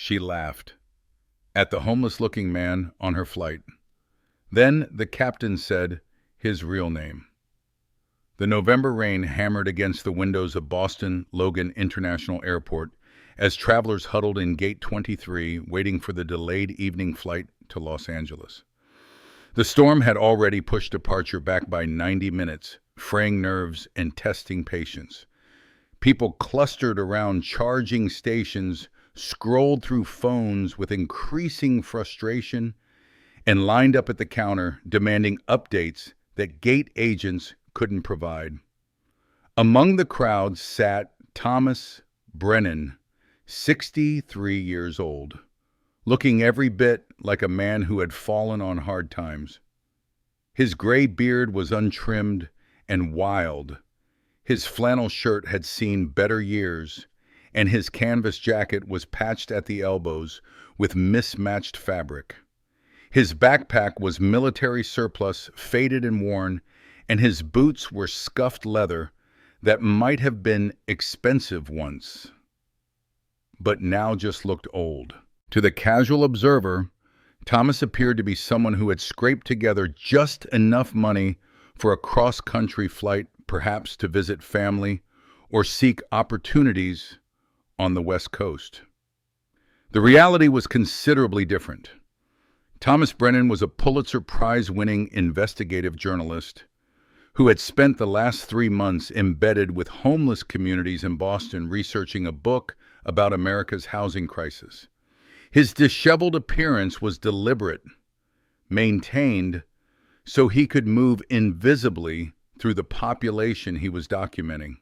She laughed at the homeless-looking man on her flight. Then the captain said his real name. The November rain hammered against the windows of Boston Logan International Airport as travelers huddled in Gate 23 waiting for the delayed evening flight to Los Angeles. The storm had already pushed departure back by 90 minutes, fraying nerves and testing patience. People clustered around charging stations, scrolled through phones with increasing frustration, and lined up at the counter demanding updates that gate agents couldn't provide. Among the crowd sat Thomas Brennan, 63 years old, looking every bit like a man who had fallen on hard times. His gray beard was untrimmed and wild. His flannel shirt had seen better years, and his canvas jacket was patched at the elbows with mismatched fabric. His backpack was military surplus, faded and worn, and his boots were scuffed leather that might have been expensive once, but now just looked old. To the casual observer, Thomas appeared to be someone who had scraped together just enough money for a cross-country flight, perhaps to visit family or seek opportunities on the West Coast. The reality was considerably different. Thomas Brennan was a Pulitzer Prize-winning investigative journalist who had spent the last 3 months embedded with homeless communities in Boston researching a book about America's housing crisis. His disheveled appearance was deliberate, maintained so he could move invisibly through the population he was documenting.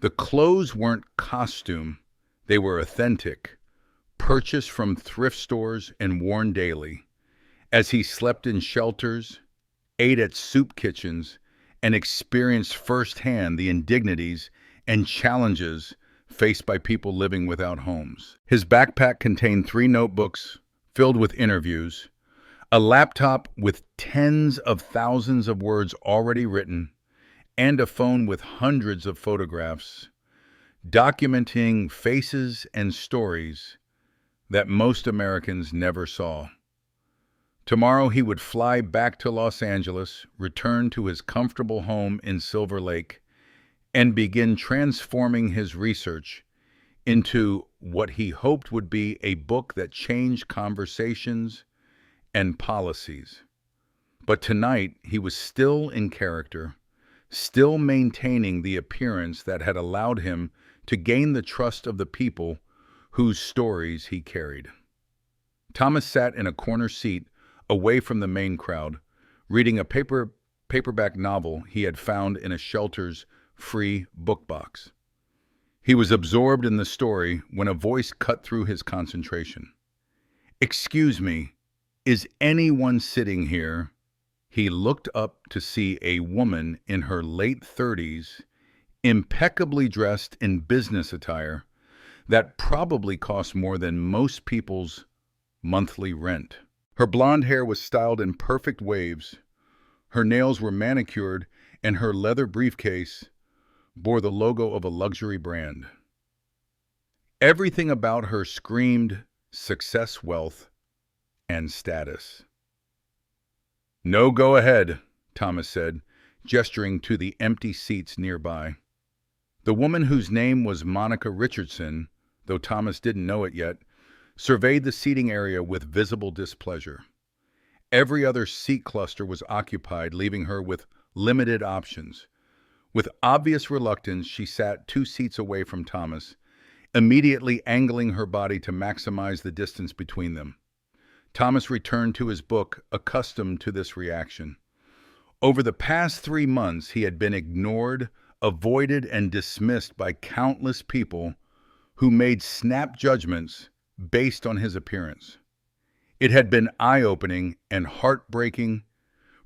The clothes weren't costume, they were authentic, purchased from thrift stores and worn daily, as he slept in shelters, ate at soup kitchens, and experienced firsthand the indignities and challenges faced by people living without homes. His backpack contained 3 notebooks filled with interviews, a laptop with tens of thousands of words already written, and a phone with hundreds of photographs, documenting faces and stories that most Americans never saw. Tomorrow he would fly back to Los Angeles, return to his comfortable home in Silver Lake, and begin transforming his research into what he hoped would be a book that changed conversations and policies. But tonight he was still in character, still maintaining the appearance that had allowed him to gain the trust of the people whose stories he carried. Thomas sat in a corner seat away from the main crowd, reading a paperback novel he had found in a shelter's free book box. He was absorbed in the story when a voice cut through his concentration. "Excuse me, is anyone sitting here?" He looked up to see a woman in her late 30s, impeccably dressed in business attire that probably cost more than most people's monthly rent. Her blonde hair was styled in perfect waves, her nails were manicured, and her leather briefcase bore the logo of a luxury brand. Everything about her screamed success, wealth, and status. "No, go ahead," Thomas said, gesturing to the empty seats nearby. The woman, whose name was Monica Richardson, though Thomas didn't know it yet, surveyed the seating area with visible displeasure. Every other seat cluster was occupied, leaving her with limited options. With obvious reluctance, she sat 2 seats away from Thomas, immediately angling her body to maximize the distance between them. Thomas returned to his book, accustomed to this reaction. Over the past 3 months, he had been ignored, avoided, and dismissed by countless people who made snap judgments based on his appearance. It had been eye-opening and heartbreaking,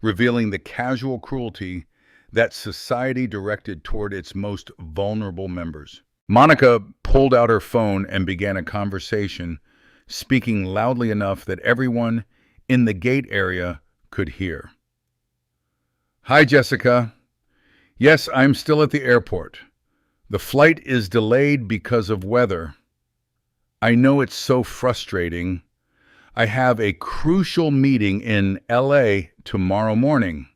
revealing the casual cruelty that society directed toward its most vulnerable members. Monica pulled out her phone and began a conversation, speaking loudly enough that everyone in the gate area could hear. "Hi, Jessica. Yes, I'm still at the airport. The flight is delayed because of weather. I know it's so frustrating. I have a crucial meeting in LA tomorrow morning.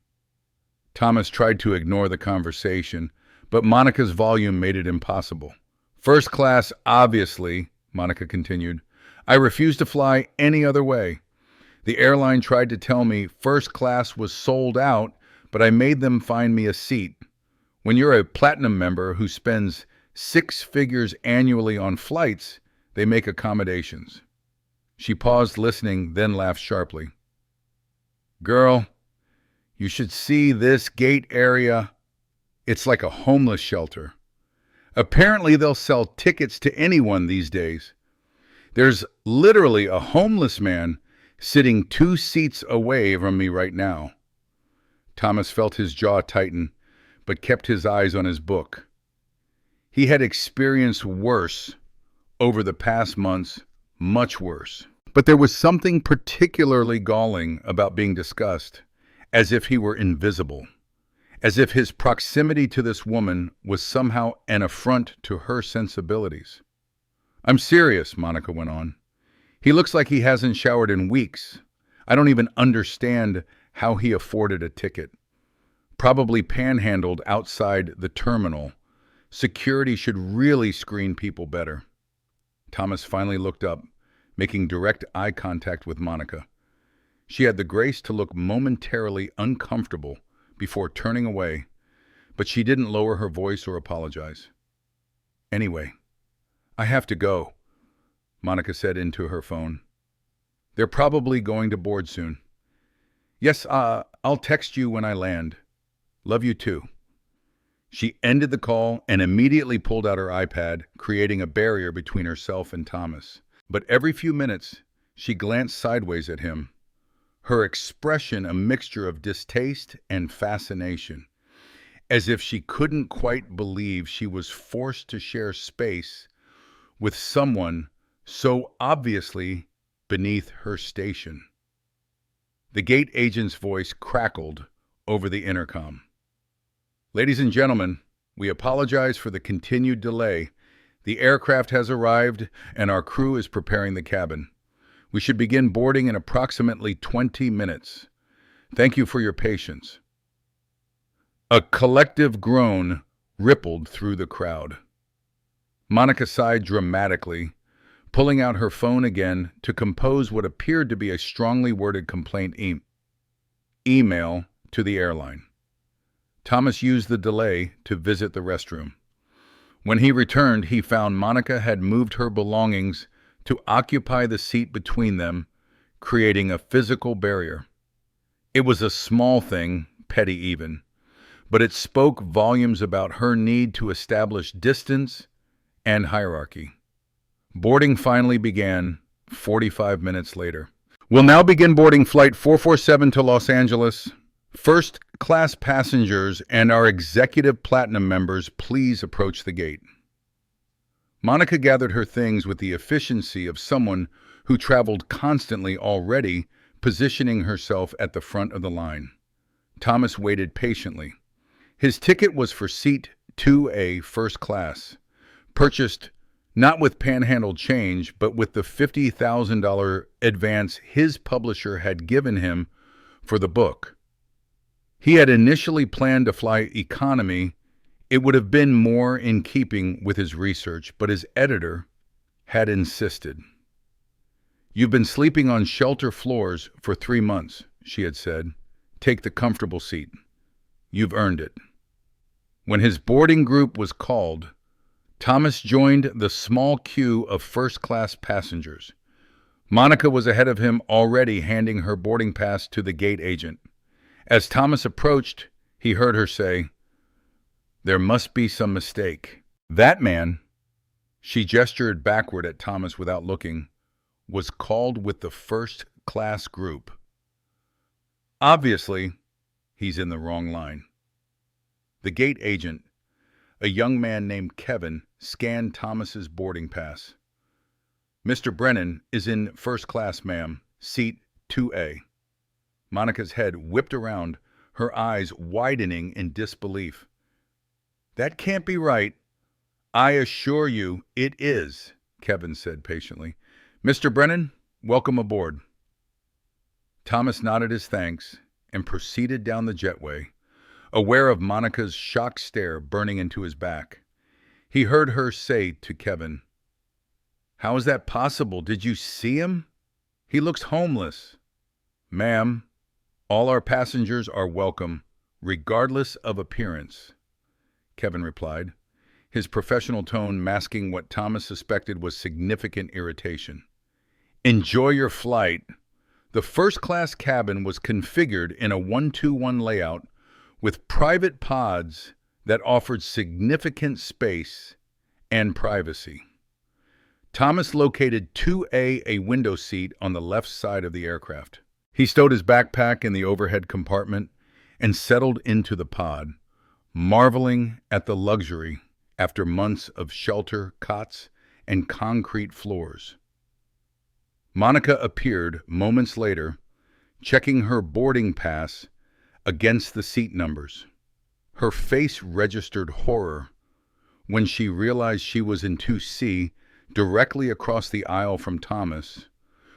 Thomas tried to ignore the conversation, but Monica's volume made it impossible. First class, obviously, Monica continued. I refuse to fly any other way. The airline tried to tell me first class was sold out, but I made them find me a seat. When you're a platinum member who spends six figures annually on flights, they make accommodations. She paused listening, then laughed sharply. Girl, you should see this gate area. It's like a homeless shelter. Apparently they'll sell tickets to anyone these days. There's literally a homeless man sitting 2 seats away from me right now. Thomas felt his jaw tighten, but kept his eyes on his book. He had experienced worse over the past months, much worse. But there was something particularly galling about being discussed, as if he were invisible, as if his proximity to this woman was somehow an affront to her sensibilities. I'm serious, Monica went on. He looks like he hasn't showered in weeks. I don't even understand how he afforded a ticket. Probably panhandled outside the terminal. Security should really screen people better. Thomas finally looked up, making direct eye contact with Monica. She had the grace to look momentarily uncomfortable before turning away, but she didn't lower her voice or apologize. Anyway, I have to go, Monica said into her phone. They're probably going to board soon. Yes, I'll text you when I land. Love you too. She ended the call and immediately pulled out her iPad, creating a barrier between herself and Thomas. But every few minutes, she glanced sideways at him, her expression a mixture of distaste and fascination, as if she couldn't quite believe she was forced to share space with someone so obviously beneath her station. The gate agent's voice crackled over the intercom. Ladies and gentlemen, we apologize for the continued delay. The aircraft has arrived and our crew is preparing the cabin. We should begin boarding in approximately 20 minutes. Thank you for your patience. A collective groan rippled through the crowd. Monica sighed dramatically, pulling out her phone again to compose what appeared to be a strongly worded complaint email to the airline. Thomas used the delay to visit the restroom. When he returned, he found Monica had moved her belongings to occupy the seat between them, creating a physical barrier. It was a small thing, petty even, but it spoke volumes about her need to establish distance and hierarchy. Boarding finally began 45 minutes later. We'll now begin boarding Flight 447 to Los Angeles. First-class passengers and our executive platinum members, please approach the gate. Monica gathered her things with the efficiency of someone who traveled constantly already, positioning herself at the front of the line. Thomas waited patiently. His ticket was for seat 2A first class, purchased not with panhandle change, but with the $50,000 advance his publisher had given him for the book. He had initially planned to fly economy. It would have been more in keeping with his research, but his editor had insisted. You've been sleeping on shelter floors for 3 months, she had said. Take the comfortable seat. You've earned it. When his boarding group was called, Thomas joined the small queue of first-class passengers. Monica was ahead of him, already handing her boarding pass to the gate agent. As Thomas approached, he heard her say, "There must be some mistake. That man," she gestured backward at Thomas without looking, "was called with the first-class group. Obviously, he's in the wrong line." The gate agent, a young man named Kevin, scanned Thomas's boarding pass. "Mr. Brennan is in first class, ma'am, seat 2A. Monica's head whipped around, her eyes widening in disbelief. "That can't be right." "I assure you it is," Kevin said patiently. "Mr. Brennan, welcome aboard." Thomas nodded his thanks and proceeded down the jetway, aware of Monica's shocked stare burning into his back. He heard her say to Kevin, "How is that possible? Did you see him? He looks homeless." "Ma'am, all our passengers are welcome, regardless of appearance," Kevin replied, his professional tone masking what Thomas suspected was significant irritation. "Enjoy your flight." The first-class cabin was configured in a 1-2-1 layout with private pods that offered significant space and privacy. Thomas located 2A, a window seat, on the left side of the aircraft. He stowed his backpack in the overhead compartment and settled into the pod, marveling at the luxury after months of shelter, cots, and concrete floors. Monica appeared moments later, checking her boarding pass against the seat numbers. Her face registered horror when she realized she was in 2C, directly across the aisle from Thomas,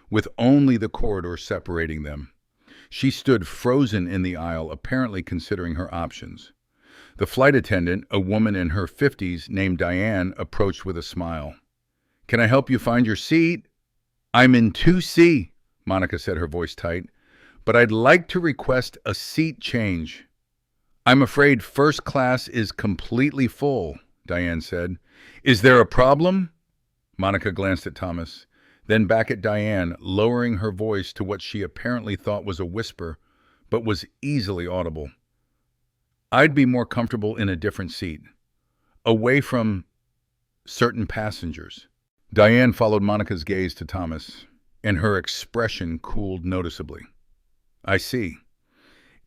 with only the corridor separating them. She stood frozen in the aisle, apparently considering her options. The flight attendant, a woman in her 50s named Diane, approached with a smile. "Can I help you find your seat?" "I'm in 2C, Monica said, her voice tight, "but I'd like to request a seat change." "I'm afraid first class is completely full," Diane said. "Is there a problem?" Monica glanced at Thomas, then back at Diane, lowering her voice to what she apparently thought was a whisper, but was easily audible. "I'd be more comfortable in a different seat, away from certain passengers." Diane followed Monica's gaze to Thomas, and her expression cooled noticeably. "I see.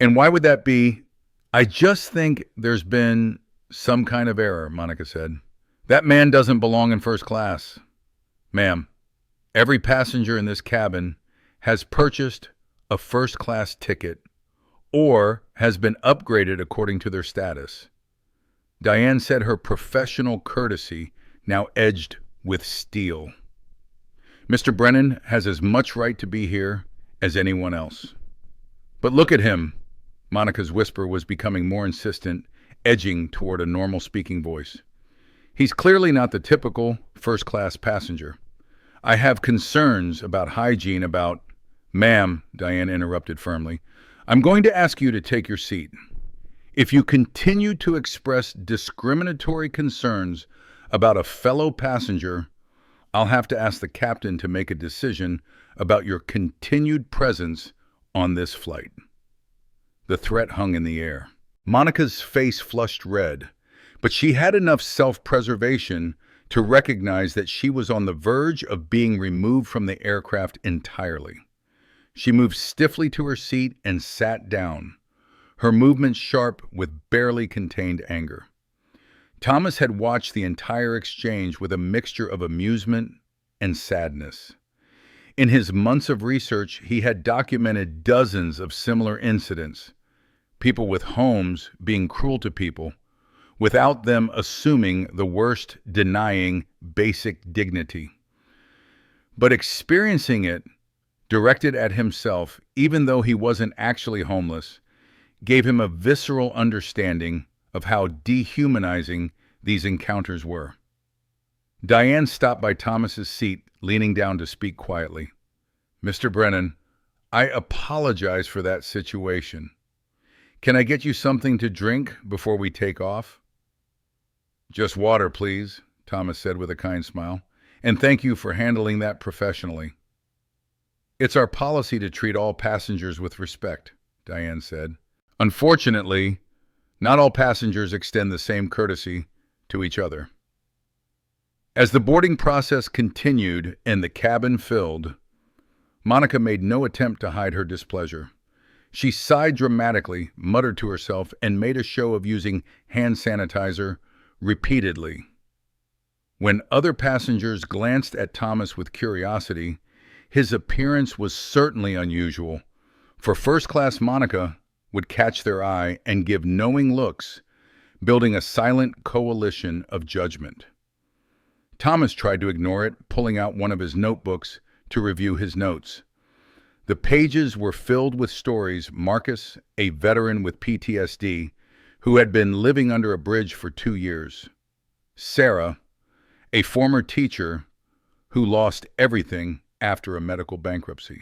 And why would that be?" "I just think there's been some kind of error," Monica said. "That man doesn't belong in first class. Ma'am, every passenger in this cabin has purchased a first-class ticket or has been upgraded according to their status." Diane said, her professional courtesy now edged with steel. "Mr. Brennan has as much right to be here as anyone else." "But look at him." Monica's whisper was becoming more insistent, edging toward a normal speaking voice. "He's clearly not the typical first-class passenger. I have concerns about hygiene, about—" "Ma'am," Diane interrupted firmly, "I'm going to ask you to take your seat. If you continue to express discriminatory concerns about a fellow passenger, I'll have to ask the captain to make a decision about your continued presence on this flight." The threat hung in the air. Monica's face flushed red, but she had enough self-preservation to recognize that she was on the verge of being removed from the aircraft entirely. She moved stiffly to her seat and sat down, her movements sharp with barely contained anger. Thomas had watched the entire exchange with a mixture of amusement and sadness. In his months of research, he had documented dozens of similar incidents, people with homes being cruel to people, without them assuming the worst, denying basic dignity. But experiencing it, directed at himself, even though he wasn't actually homeless, gave him a visceral understanding of how dehumanizing these encounters were. Diane stopped by Thomas's seat, leaning down to speak quietly. "Mr. Brennan, I apologize for that situation. Can I get you something to drink before we take off?" "Just water, please," Thomas said with a kind smile. "And thank you for handling that professionally." "It's our policy to treat all passengers with respect," Diane said. "Unfortunately, not all passengers extend the same courtesy to each other." As the boarding process continued and the cabin filled, Monica made no attempt to hide her displeasure. She sighed dramatically, muttered to herself, and made a show of using hand sanitizer repeatedly. When other passengers glanced at Thomas with curiosity, his appearance was certainly unusual, for first-class Monica would catch their eye and give knowing looks, building a silent coalition of judgment. Thomas tried to ignore it, pulling out one of his notebooks to review his notes. The pages were filled with stories. Marcus, a veteran with PTSD, who had been living under a bridge for 2 years. Sarah, a former teacher who lost everything after a medical bankruptcy.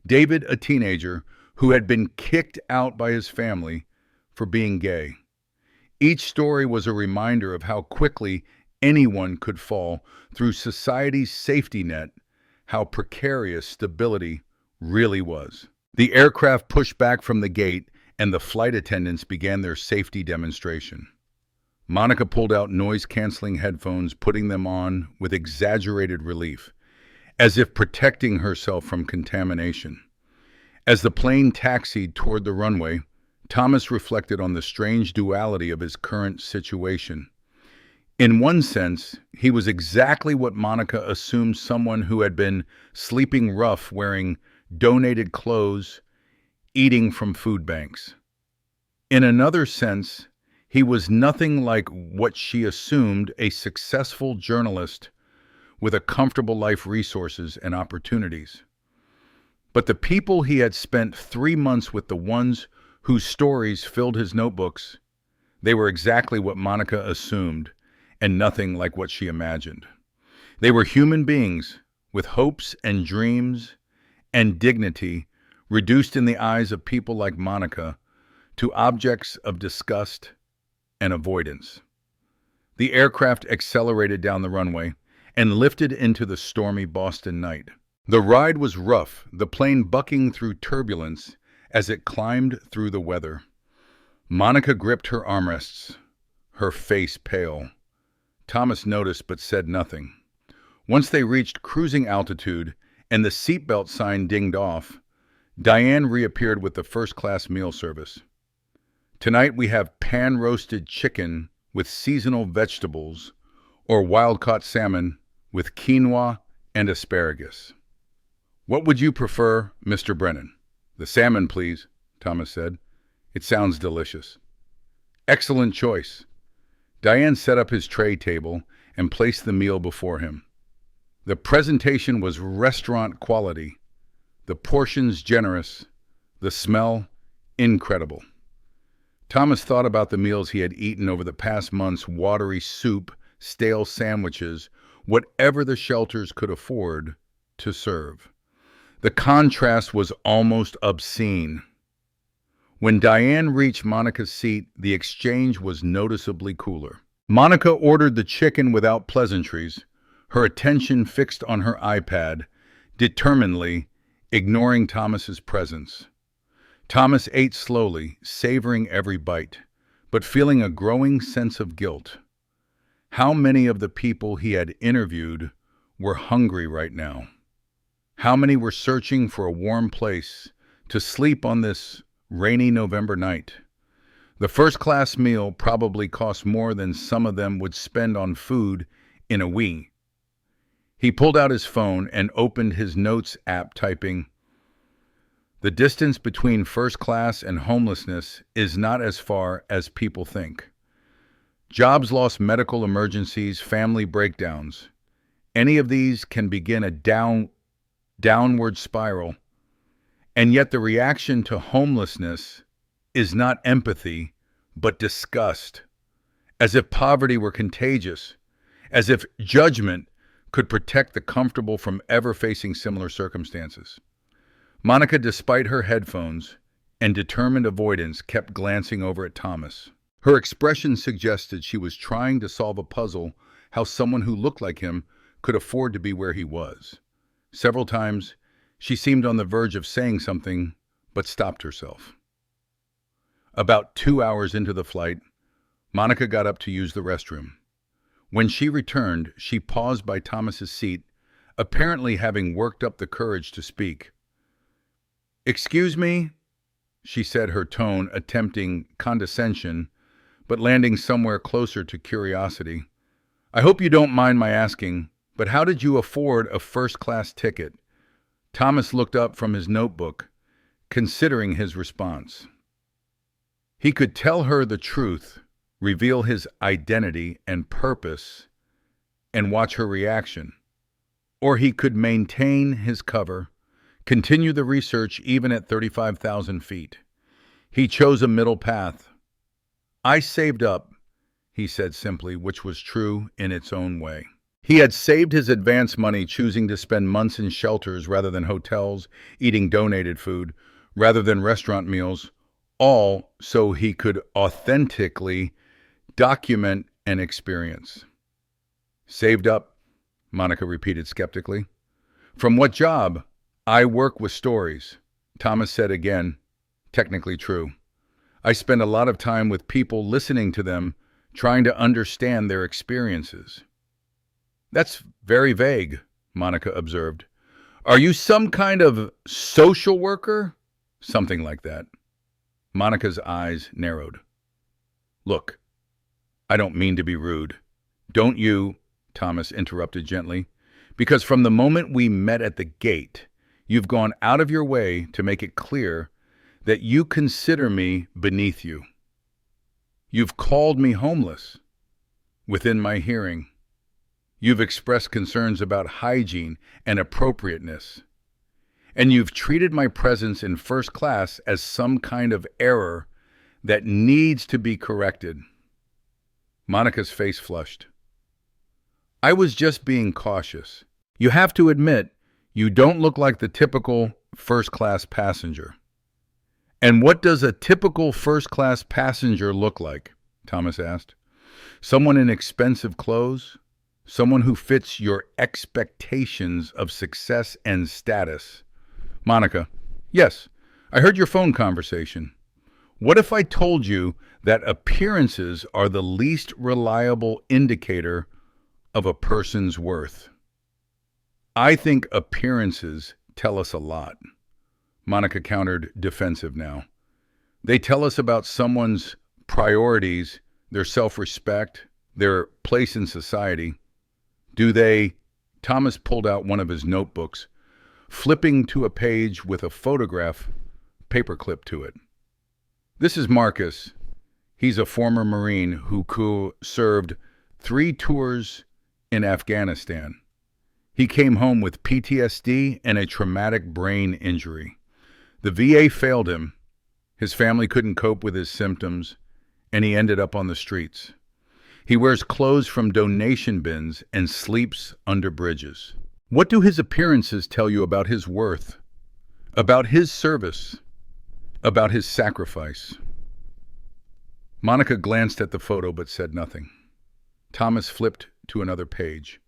David, a teenager who had been kicked out by his family for being gay. Each story was a reminder of how quickly anyone could fall through society's safety net, how precarious stability really was. The aircraft pushed back from the gate and the flight attendants began their safety demonstration. Monica pulled out noise-canceling headphones, putting them on with exaggerated relief, as if protecting herself from contamination. As the plane taxied toward the runway, Thomas reflected on the strange duality of his current situation. In one sense, he was exactly what Monica assumed someone who had been sleeping rough, wearing donated clothes, eating from food banks. In another sense, he was nothing like what she assumed, a successful journalist with a comfortable life, resources, and opportunities. But the people he had spent 3 months with, the ones whose stories filled his notebooks, they were exactly what Monica assumed and nothing like what she imagined. They were human beings with hopes and dreams and dignity, reduced in the eyes of people like Monica to objects of disgust and avoidance. The aircraft accelerated down the runway and lifted into the stormy Boston night. The ride was rough, the plane bucking through turbulence as it climbed through the weather. Monica gripped her armrests, her face pale. Thomas noticed but said nothing. Once they reached cruising altitude and the seatbelt sign dinged off, Diane reappeared with the first-class meal service. Tonight we have pan-roasted chicken with seasonal vegetables or wild-caught salmon with quinoa and asparagus. What would you prefer, Mr. Brennan? The salmon, please, Thomas said. It sounds delicious. Excellent choice. Diane set up his tray table and placed the meal before him. The presentation was restaurant quality, the portions generous, the smell incredible. Thomas thought about the meals he had eaten over the past months: watery soup, stale sandwiches, whatever the shelters could afford to serve. The contrast was almost obscene. When Diane reached Monica's seat, the exchange was noticeably cooler. Monica ordered the chicken without pleasantries, her attention fixed on her iPad, determinedly ignoring Thomas's presence. Thomas ate slowly, savoring every bite, but feeling a growing sense of guilt. How many of the people he had interviewed were hungry right now? How many were searching for a warm place to sleep on this rainy November night? The first-class meal probably cost more than some of them would spend on food in a week. He pulled out his phone and opened his notes app, typing, "The distance between first class and homelessness is not as far as people think. Jobs loss, medical emergencies, family breakdowns. Any of these can begin a downward spiral. And yet the reaction to homelessness is not empathy, but disgust. As if poverty were contagious. As if judgment could protect the comfortable from ever facing similar circumstances." Monica, despite her headphones and determined avoidance, kept glancing over at Thomas. Her expression suggested she was trying to solve a puzzle, how someone who looked like him could afford to be where he was. Several times, she seemed on the verge of saying something, but stopped herself. About 2 hours into the flight, Monica got up to use the restroom. When she returned, she paused by Thomas's seat, apparently having worked up the courage to speak. "Excuse me," she said, her tone attempting condescension, but landing somewhere closer to curiosity. "I hope you don't mind my asking, but how did you afford a first-class ticket?" Thomas looked up from his notebook, considering his response. He could tell her the truth, reveal his identity and purpose, and watch her reaction. Or he could maintain his cover, continue the research even at 35,000 feet. He chose a middle path. I saved up, he said simply, which was true in its own way. He had saved his advance money, choosing to spend months in shelters rather than hotels, eating donated food rather than restaurant meals, all so he could authentically document an experience. Saved up, Monica repeated skeptically. From what job? I work with stories, Thomas said again, technically true. I spend a lot of time with people, listening to them, trying to understand their experiences. That's very vague, Monica observed. Are you some kind of social worker? Something like that. Monica's eyes narrowed. Look, I don't mean to be rude. Don't you, Thomas interrupted gently, because from the moment we met at the gate, you've gone out of your way to make it clear that you consider me beneath you. You've called me homeless within my hearing. You've expressed concerns about hygiene and appropriateness. And you've treated my presence in first class as some kind of error that needs to be corrected. Monica's face flushed. I was just being cautious. You have to admit, you don't look like the typical first-class passenger. And what does a typical first-class passenger look like? Thomas asked. Someone in expensive clothes? Someone who fits your expectations of success and status? Monica, yes, I heard your phone conversation. What if I told you that appearances are the least reliable indicator of a person's worth? I think appearances tell us a lot. Monica countered, defensive now. They tell us about someone's priorities, their self-respect, their place in society. Do they? Thomas pulled out one of his notebooks, flipping to a page with a photograph paperclip to it. This is Marcus. He's a former Marine who served 3 tours in Afghanistan. He came home with PTSD and a traumatic brain injury. The VA failed him. His family couldn't cope with his symptoms, and he ended up on the streets. He wears clothes from donation bins and sleeps under bridges. What do his appearances tell you about his worth, about his service, about his sacrifice? Monica glanced at the photo but said nothing. Thomas flipped to another page.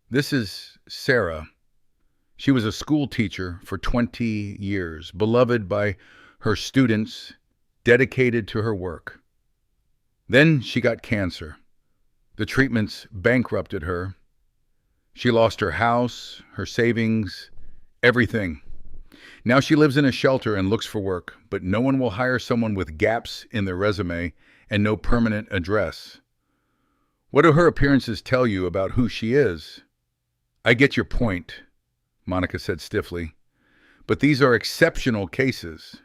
This is Sarah. She was a school teacher for 20 years, beloved by her students, dedicated to her work. Then she got cancer. The treatments bankrupted her. She lost her house, her savings, everything. Now she lives in a shelter and looks for work, but no one will hire someone with gaps in their resume and no permanent address. What do her appearances tell you about who she is? I get your point, Monica said stiffly, but these are exceptional cases.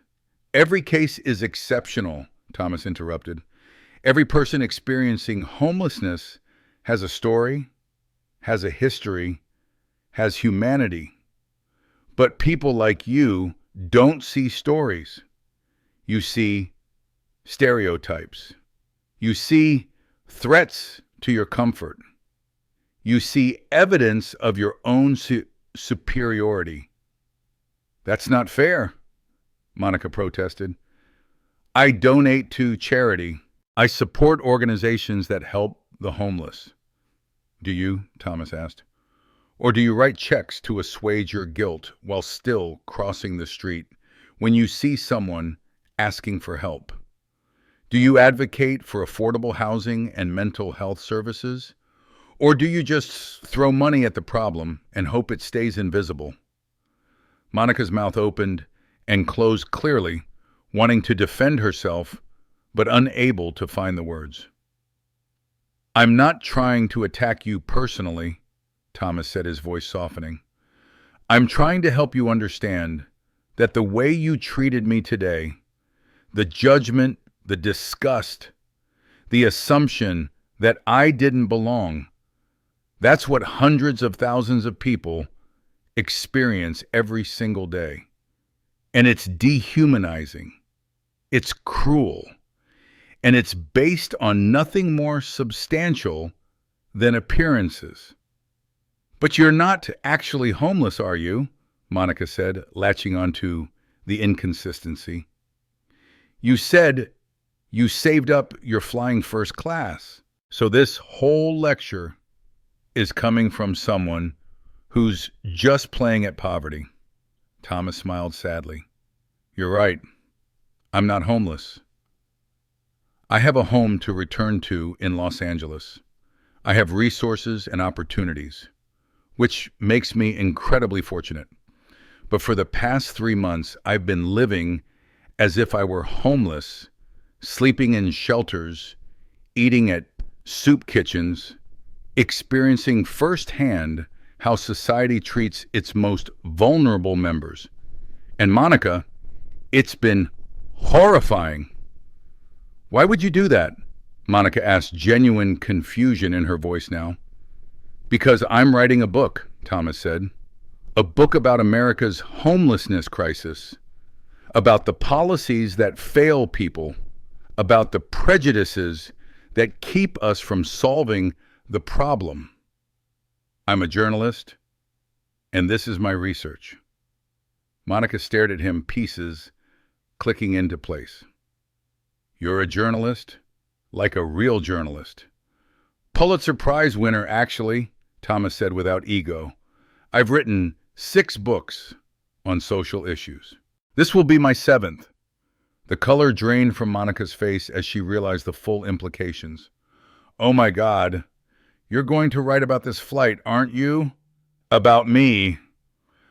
Every case is exceptional, Thomas interrupted. Every person experiencing homelessness has a story, has a history, has humanity. But people like you don't see stories. You see stereotypes. You see threats to your comfort. You see evidence of your own superiority. That's not fair, Monica protested. I donate to charity. I support organizations that help the homeless. Do you? Thomas asked. Or do you write checks to assuage your guilt while still crossing the street when you see someone asking for help? Do you advocate for affordable housing and mental health services? Or do you just throw money at the problem and hope it stays invisible? Monica's mouth opened and closed clearly, wanting to defend herself, but unable to find the words. I'm not trying to attack you personally, Thomas said, his voice softening. I'm trying to help you understand that the way you treated me today, the judgment, the disgust, the assumption that I didn't belong, That's what hundreds of thousands of people experience every single day. And it's dehumanizing. It's cruel. And it's based on nothing more substantial than appearances. But you're not actually homeless, are you? Monica said, latching onto the inconsistency. You said you saved up your flying first class. So this whole lecture is coming from someone who's just playing at poverty. Thomas smiled sadly. You're right. I'm not homeless. I have a home to return to in Los Angeles. I have resources and opportunities, which makes me incredibly fortunate. But for the past 3 months, I've been living as if I were homeless, sleeping in shelters, eating at soup kitchens, experiencing firsthand how society treats its most vulnerable members. And Monica, it's been horrifying. Why would you do that? Monica asked, genuine confusion in her voice now. Because I'm writing a book, Thomas said. A book about America's homelessness crisis, about the policies that fail people, about the prejudices that keep us from solving the problem. I'm a journalist, and this is my research. Monica stared at him, pieces clicking into place. You're a journalist? Like a real journalist. Pulitzer Prize winner, actually, Thomas said without ego. I've written 6 books on social issues. This will be my 7th. The color drained from Monica's face as she realized the full implications. Oh my God, you're going to write about this flight, aren't you? About me.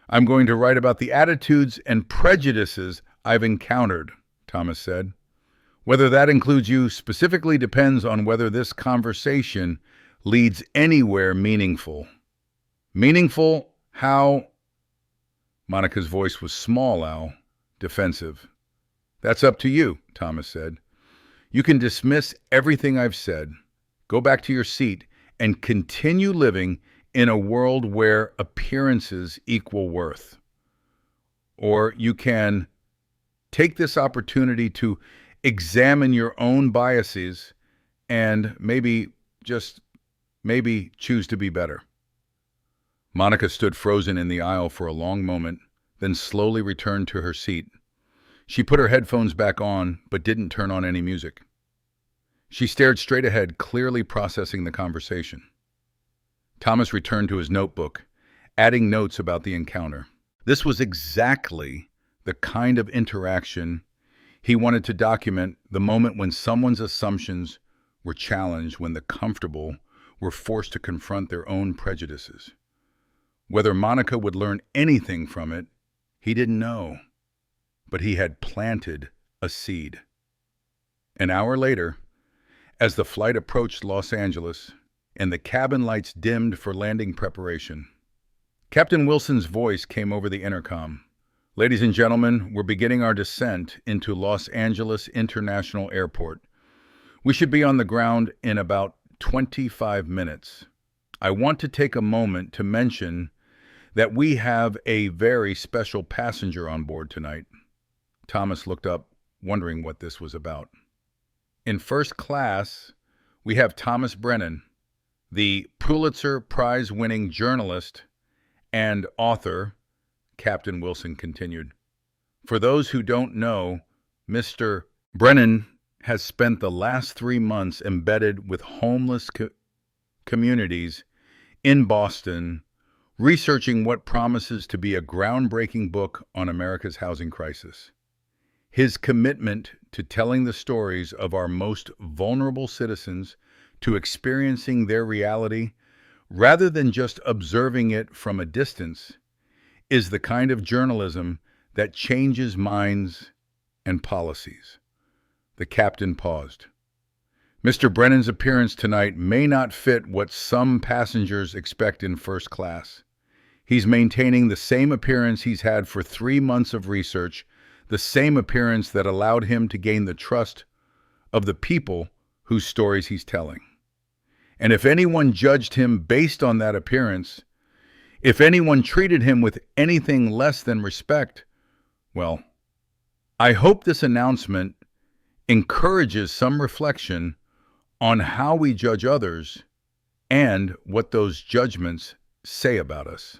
I'm going to write about the attitudes and prejudices I've encountered, Thomas said. Whether that includes you specifically depends on whether this conversation leads anywhere meaningful. Meaningful? How? Monica's voice was small, Al, defensive. That's up to you, Thomas said. You can dismiss everything I've said, go back to your seat, and continue living in a world where appearances equal worth. Or you can take this opportunity to examine your own biases and maybe, just maybe, choose to be better. Monica stood frozen in the aisle for a long moment, then slowly returned to her seat. She put her headphones back on, but didn't turn on any music. She stared straight ahead, clearly processing the conversation. Thomas returned to his notebook, adding notes about the encounter. This was exactly the kind of interaction he wanted to document, the moment when someone's assumptions were challenged, when the comfortable were forced to confront their own prejudices. Whether Monica would learn anything from it, he didn't know, but he had planted a seed. An hour later, as the flight approached Los Angeles and the cabin lights dimmed for landing preparation, Captain Wilson's voice came over the intercom. Ladies and gentlemen, we're beginning our descent into Los Angeles International Airport. We should be on the ground in about 25 minutes. I want to take a moment to mention that we have a very special passenger on board tonight. Thomas looked up, wondering what this was about. In first class, we have Thomas Brennan, the Pulitzer Prize-winning journalist and author, Captain Wilson continued. For those who don't know, Mr. Brennan has spent the last 3 months embedded with homeless communities in Boston, researching what promises to be a groundbreaking book on America's housing crisis. His commitment to telling the stories of our most vulnerable citizens, to experiencing their reality, rather than just observing it from a distance, is the kind of journalism that changes minds and policies. The captain paused. Mr. Brennan's appearance tonight may not fit what some passengers expect in first class. He's maintaining the same appearance he's had for 3 months of research, the same appearance that allowed him to gain the trust of the people whose stories he's telling. And if anyone judged him based on that appearance, if anyone treated him with anything less than respect, well, I hope this announcement encourages some reflection on how we judge others and what those judgments say about us.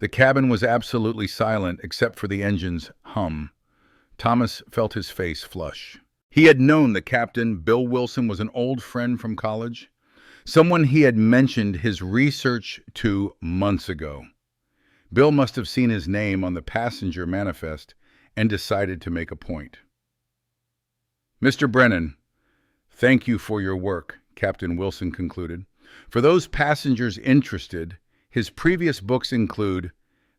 The cabin was absolutely silent except for the engine's hum. Thomas felt his face flush. He had known the captain, Bill Wilson, was an old friend from college, someone he had mentioned his research to months ago. Bill must have seen his name on the passenger manifest and decided to make a point. "Mr. Brennan, thank you for your work," Captain Wilson concluded. "For those passengers interested, his previous books include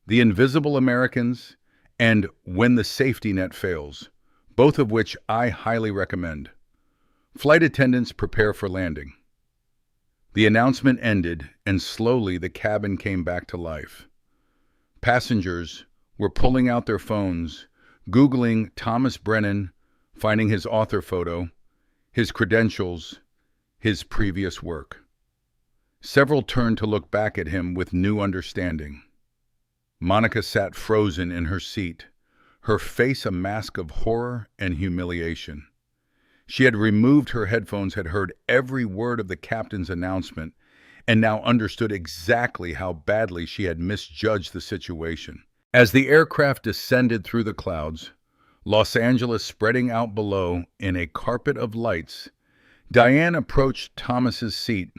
The Invisible Americans and When the Safety Net Fails, both of which I highly recommend. Flight attendants prepare for landing." The announcement ended, and slowly the cabin came back to life. Passengers were pulling out their phones, Googling Thomas Brennan, finding his author photo, his credentials, his previous work. Several turned to look back at him with new understanding. Monica sat frozen in her seat, her face a mask of horror and humiliation. She had removed her headphones, had heard every word of the captain's announcement, and now understood exactly how badly she had misjudged the situation. As the aircraft descended through the clouds, Los Angeles spreading out below in a carpet of lights, Diane approached Thomas's seat.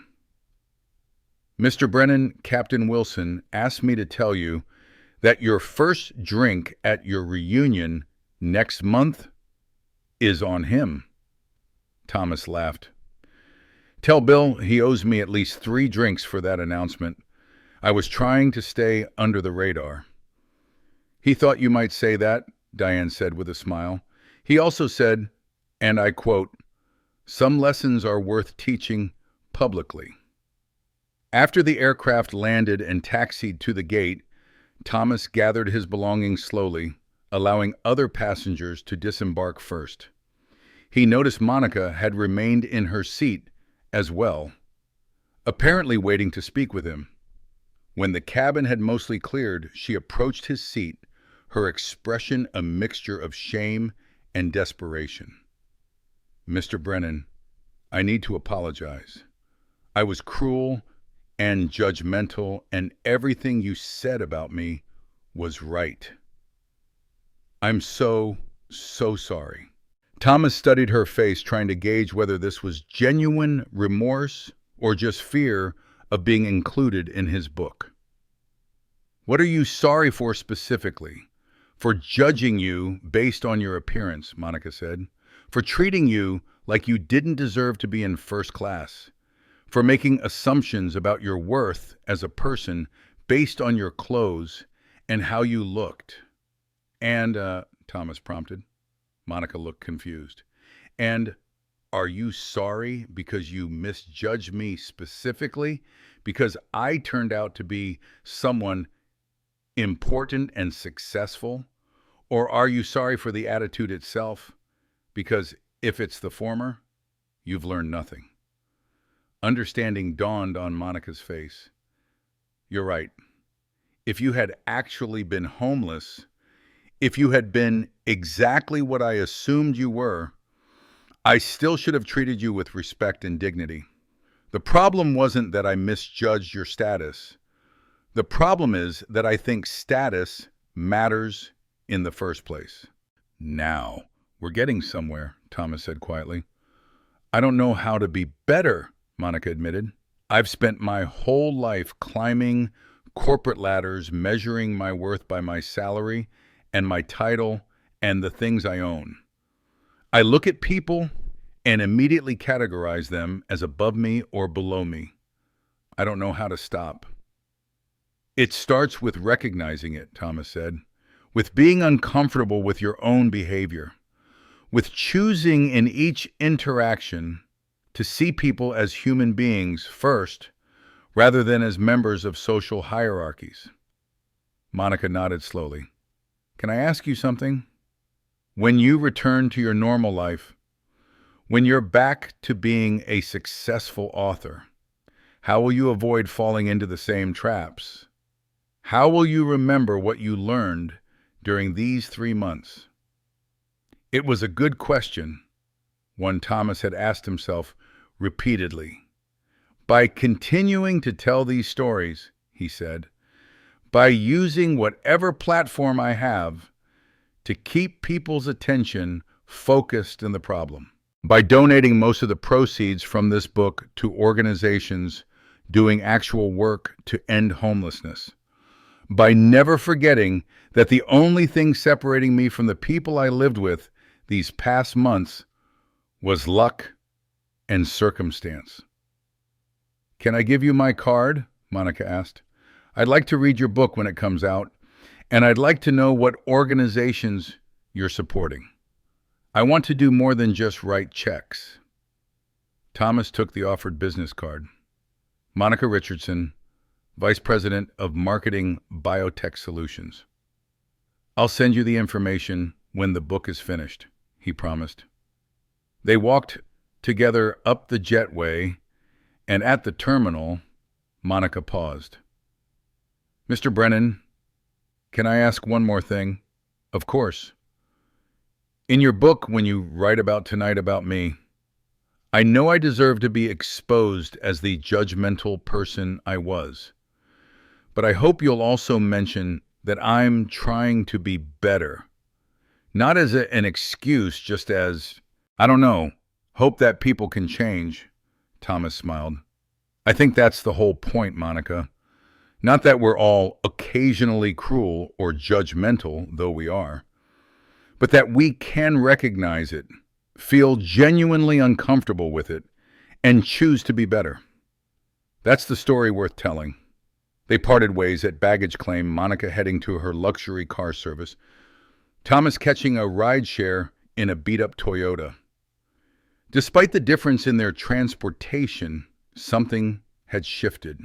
"Mr. Brennan, Captain Wilson asked me to tell you that your first drink at your reunion next month is on him." Thomas laughed. "Tell Bill he owes me at least 3 drinks for that announcement. I was trying to stay under the radar." "He thought you might say that," Diane said with a smile. "He also said, and I quote, 'Some lessons are worth teaching publicly.'" After the aircraft landed and taxied to the gate, Thomas gathered his belongings slowly, allowing other passengers to disembark first. He noticed Monica had remained in her seat as well, apparently waiting to speak with him. When the cabin had mostly cleared, she approached his seat, her expression a mixture of shame and desperation. "Mr. Brennan, I need to apologize. I was cruel and judgmental, and everything you said about me was right. I'm so sorry." Thomas studied her face, trying to gauge whether this was genuine remorse or just fear of being included in his book. "What are you sorry for specifically?" "For judging you based on your appearance," Monica said. "For treating you like you didn't deserve to be in first class. For making assumptions about your worth as a person based on your clothes and how you looked." "And," Thomas prompted. Monica looked confused. "And are you sorry because you misjudged me specifically? Because I turned out to be someone important and successful? Or are you sorry for the attitude itself? Because if it's the former, you've learned nothing." Understanding dawned on Monica's face. "You're right. If you had actually been homeless, if you had been exactly what I assumed you were, I still should have treated you with respect and dignity. The problem wasn't that I misjudged your status. The problem is that I think status matters in the first place." "Now, we're getting somewhere," Thomas said quietly. "I don't know how to be better," Monica admitted. "I've spent my whole life climbing corporate ladders, measuring my worth by my salary and my title and the things I own. I look at people and immediately categorize them as above me or below me. I don't know how to stop." "It starts with recognizing it," Thomas said, "with being uncomfortable with your own behavior, with choosing in each interaction to see people as human beings first, rather than as members of social hierarchies." Monica nodded slowly. "Can I ask you something? When you return to your normal life, When you're back to being a successful author, how will you avoid falling into the same traps? How will you remember what you learned during these 3 months? It was a good question, one Thomas had asked himself repeatedly. By continuing to tell these stories, he said, by using whatever platform I have to keep people's attention focused on the problem, by donating most of the proceeds from this book to organizations doing actual work to end homelessness, by never forgetting that the only thing separating me from the people I lived with these past months was luck and circumstance. Can I give you my card? Monica asked. I'd like to read your book when it comes out, and I'd like to know what organizations you're supporting. I want to do more than just write checks. Thomas took the offered business card. Monica Richardson, Vice President of Marketing Biotech Solutions. I'll send you the information when the book is finished, he promised. They walked together up the jetway, and at the terminal, Monica paused. Mr. Brennan, can I ask one more thing? Of course. In your book, when you write about tonight about me, I know I deserve to be exposed as the judgmental person I was. But I hope you'll also mention that I'm trying to be better. Not as an excuse, just as, I don't know, hope that people can change. Thomas smiled. I think that's the whole point, Monica. Not that we're all occasionally cruel or judgmental, though we are, but that we can recognize it, feel genuinely uncomfortable with it, and choose to be better. That's the story worth telling. They parted ways at baggage claim, Monica heading to her luxury car service, Thomas catching a rideshare in a beat-up Toyota. Despite the difference in their transportation, something had shifted.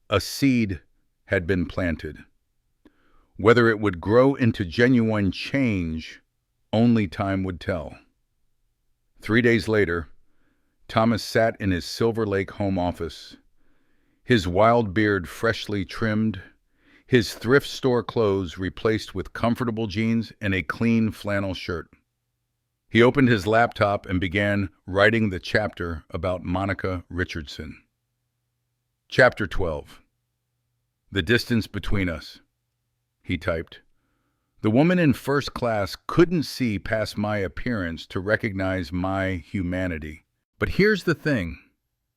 A seed had been planted. Whether it would grow into genuine change, only time would tell. 3 days later, Thomas sat in his Silver Lake home office, his wild beard freshly trimmed, his thrift store clothes replaced with comfortable jeans and a clean flannel shirt. He opened his laptop and began writing the chapter about Monica Richardson. Chapter 12. The distance between us, he typed. The woman in first class couldn't see past my appearance to recognize my humanity. But here's the thing.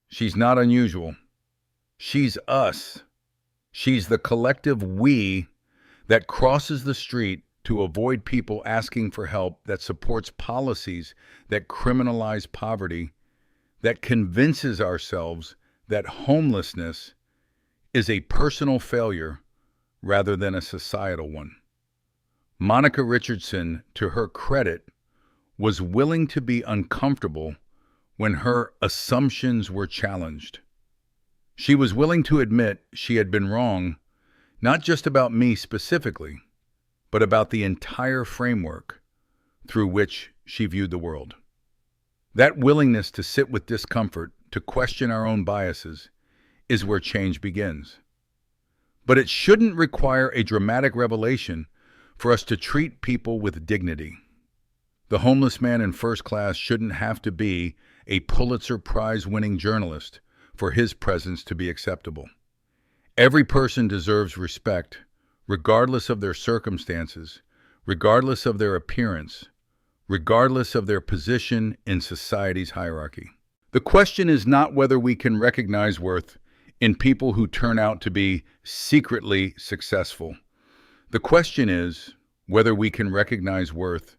She's not unusual. She's us. She's the collective we that crosses the street to avoid people asking for help, that supports policies that criminalize poverty, that convinces ourselves that homelessness is a personal failure rather than a societal one. Monica Richardson, to her credit, was willing to be uncomfortable when her assumptions were challenged. She was willing to admit she had been wrong, not just about me specifically, but about the entire framework through which she viewed the world. That willingness to sit with discomfort, to question our own biases, is where change begins. But it shouldn't require a dramatic revelation for us to treat people with dignity. The homeless man in first class shouldn't have to be a Pulitzer Prize-winning journalist for his presence to be acceptable. Every person deserves respect, regardless of their circumstances, regardless of their appearance, regardless of their position in society's hierarchy. The question is not whether we can recognize worth in people who turn out to be secretly successful. The question is whether we can recognize worth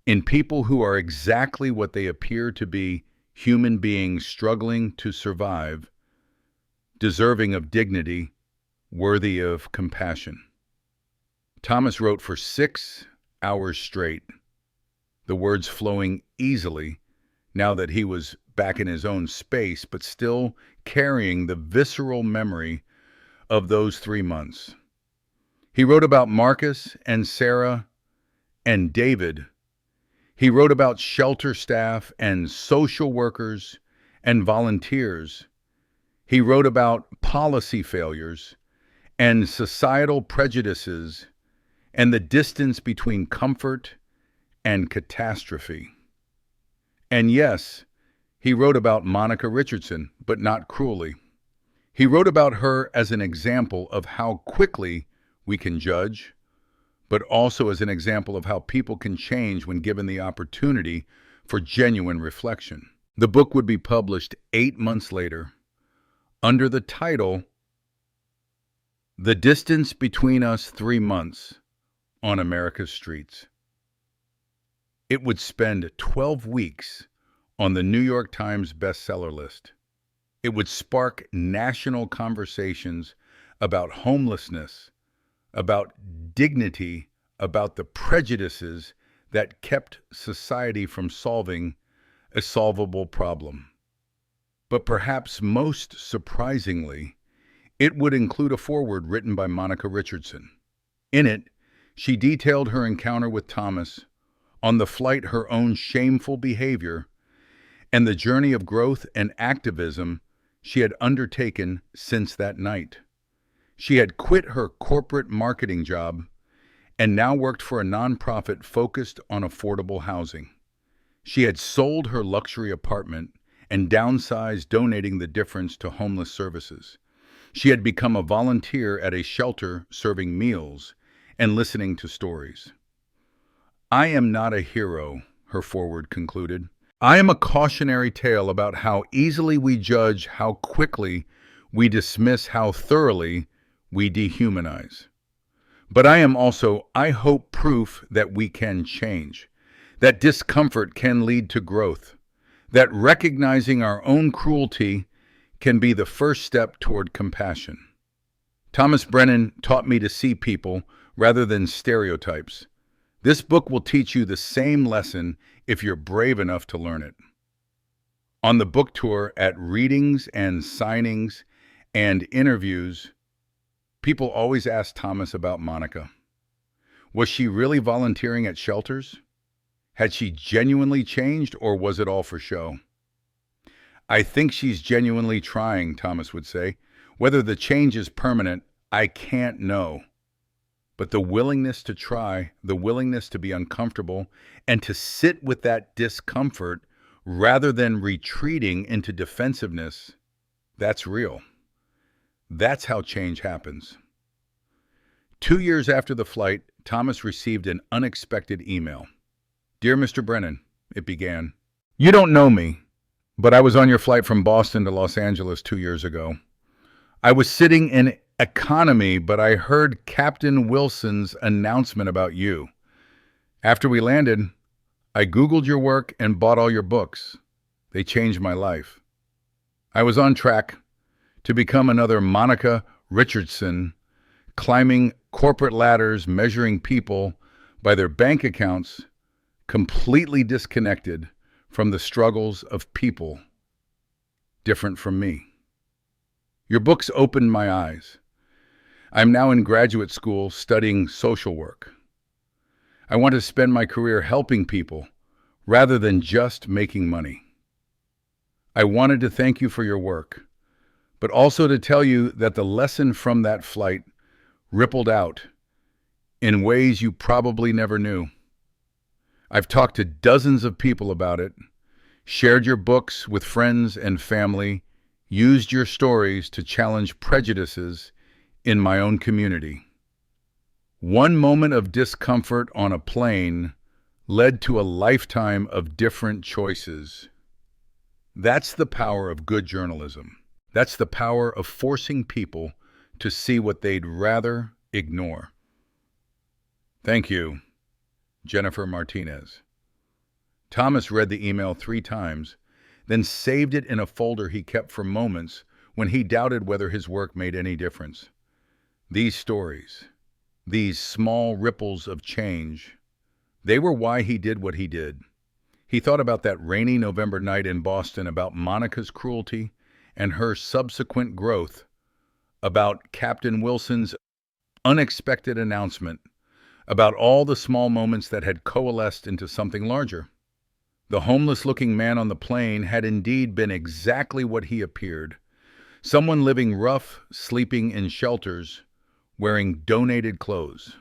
in people who are exactly what they appear to be, human beings struggling to survive, deserving of dignity, worthy of compassion. Thomas wrote for 6 hours straight, the words flowing easily now that he was back in his own space, but still carrying the visceral memory of those 3 months. He wrote about Marcus and Sarah and David. He wrote about shelter staff and social workers and volunteers. He wrote about policy failures and societal prejudices and the distance between comfort and catastrophe. And yes, he wrote about Monica Richardson, but not cruelly. He wrote about her as an example of how quickly we can judge, but also as an example of how people can change when given the opportunity for genuine reflection. The book would be published 8 months later under the title, The Distance Between Us 3 Months on America's Streets. It would spend 12 weeks on the New York Times bestseller list. It would spark national conversations about homelessness, about dignity, about the prejudices that kept society from solving a solvable problem. But perhaps most surprisingly, it would include a foreword written by Monica Richardson. In it, she detailed her encounter with Thomas, on the flight her own shameful behavior, and the journey of growth and activism she had undertaken since that night. She had quit her corporate marketing job and now worked for a nonprofit focused on affordable housing. She had sold her luxury apartment and downsized, donating the difference to homeless services. She had become a volunteer at a shelter serving meals and listening to stories. I am not a hero, her foreword concluded. I am a cautionary tale about how easily we judge, how quickly we dismiss, how thoroughly we dehumanize. But I am also, I hope, proof that we can change, that discomfort can lead to growth, that recognizing our own cruelty can be the first step toward compassion. Thomas Brennan taught me to see people rather than stereotypes. This book will teach you the same lesson if you're brave enough to learn it. On the book tour, at readings and signings and interviews, people always ask Thomas about Monica. Was she really volunteering at shelters? Had she genuinely changed, or was it all for show? I think she's genuinely trying, Thomas would say. Whether the change is permanent, I can't know. But the willingness to try, the willingness to be uncomfortable, and to sit with that discomfort rather than retreating into defensiveness, that's real. That's how change happens. 2 years after the flight, Thomas received an unexpected email. Dear Mr. Brennan, it began, you don't know me, but I was on your flight from Boston to Los Angeles 2 years ago. I was sitting in economy, but I heard Captain Wilson's announcement about you. After we landed, I Googled your work and bought all your books. They changed my life. I was on track to become another Monica Richardson, climbing corporate ladders, measuring people by their bank accounts, completely disconnected from the struggles of people different from me. Your books opened my eyes. I'm now in graduate school studying social work. I want to spend my career helping people rather than just making money. I wanted to thank you for your work, but also to tell you that the lesson from that flight rippled out in ways you probably never knew. I've talked to dozens of people about it, shared your books with friends and family, used your stories to challenge prejudices in my own community. One moment of discomfort on a plane led to a lifetime of different choices. That's the power of good journalism. That's the power of forcing people to see what they'd rather ignore. Thank you, Jennifer Martinez. Thomas read the email 3 times, then saved it in a folder he kept for moments when he doubted whether his work made any difference. These stories, these small ripples of change, they were why he did what he did. He thought about that rainy November night in Boston, about Monica's cruelty and her subsequent growth, about Captain Wilson's unexpected announcement, about all the small moments that had coalesced into something larger. The homeless-looking man on the plane had indeed been exactly what he appeared. Someone living rough, sleeping in shelters, wearing donated clothes.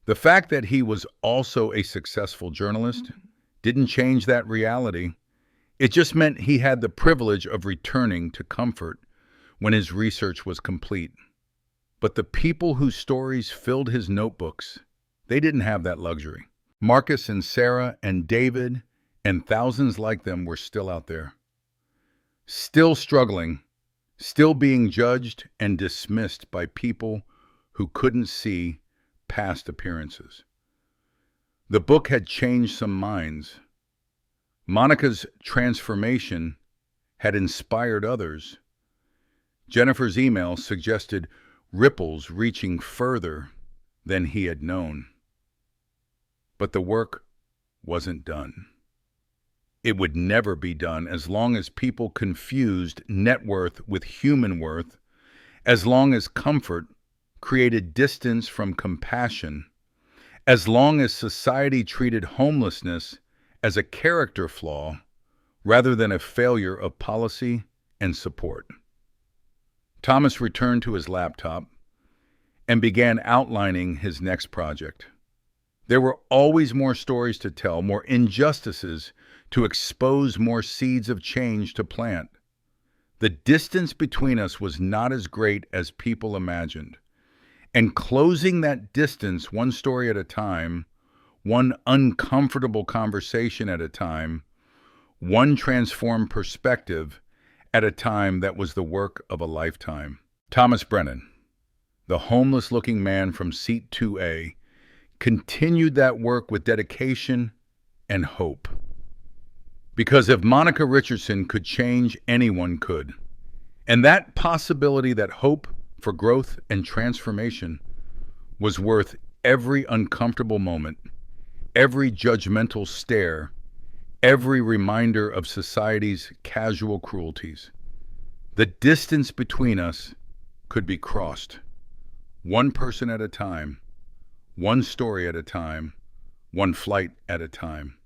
The fact that he was also a successful journalist didn't change that reality. It just meant he had the privilege of returning to comfort when his research was complete. But the people whose stories filled his notebooks, they didn't have that luxury. Marcus and Sarah and David and thousands like them were still out there. Still struggling, still being judged and dismissed by people who couldn't see past appearances. The book had changed some minds. Monica's transformation had inspired others. Jennifer's email suggested ripples reaching further than he had known. But the work wasn't done. It would never be done as long as people confused net worth with human worth, as long as comfort created distance from compassion, as long as society treated homelessness as a character flaw rather than a failure of policy and support. Thomas returned to his laptop and began outlining his next project. There were always more stories to tell, more injustices to expose, more seeds of change to plant. The distance between us was not as great as people imagined. And closing that distance one story at a time, one uncomfortable conversation at a time, one transformed perspective at a time, that was the work of a lifetime. Thomas Brennan, the homeless-looking man from Seat 2A, continued that work with dedication and hope. Because if Monica Richardson could change, anyone could. And that possibility, that hope for growth and transformation, was worth every uncomfortable moment, every judgmental stare, every reminder of society's casual cruelties. The distance between us could be crossed, one person at a time, one story at a time, one flight at a time.